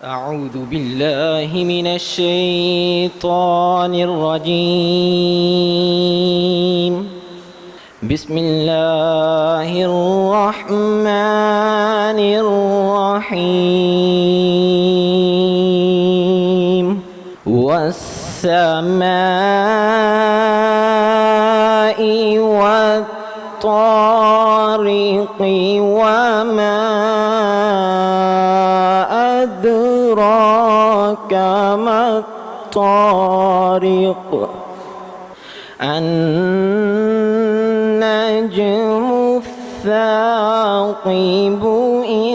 أعوذ بالله من الشيطان الرجيم. بسم الله الرحمن الرحيم. والسماء والطارق وما أدراك ما الطارق. النجم الثاقب إن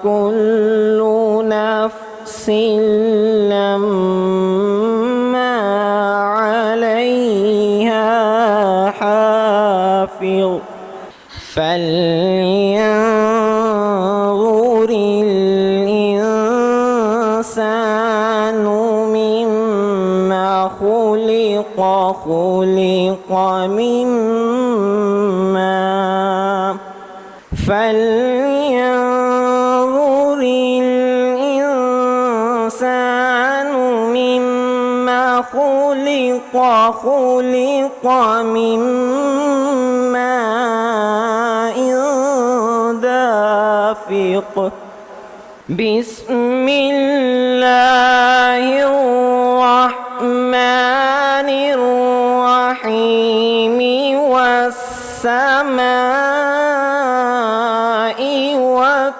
كل نفس لما عليها حافظ. فلينظر الإنسان مما خلق. خلق من ماء. فلينظر الإنسان مما خلق. خلق من ماء دافق. بسم الله الرحمن الرحيم. والسماء والطارق.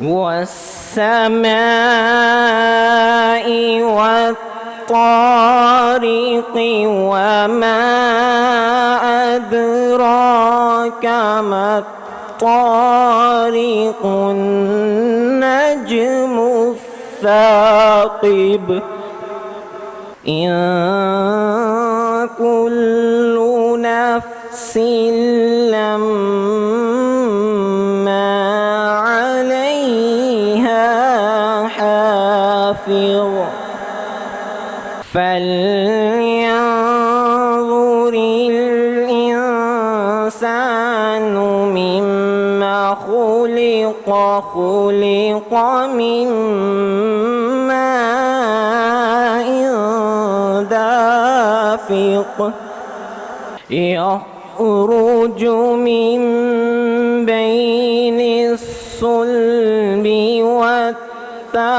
والسماء والطارق وما أدراك ما الطارق. النجم الثاقب إن كل نفس لما عليها حافظ. فلينظر الإنسان مما خلق. خلق من ماء دافق. يخرج من بين الصلب والترائب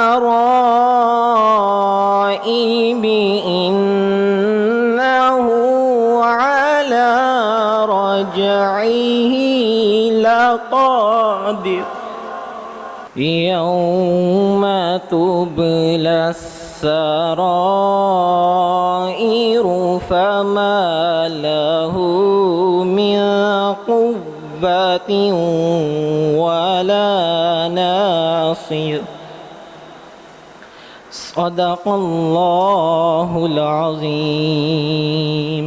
إنه على رجعه لقادر. يوم تبلى السرائر فما له من قوة ولا ناصر. صدق الله العظيم.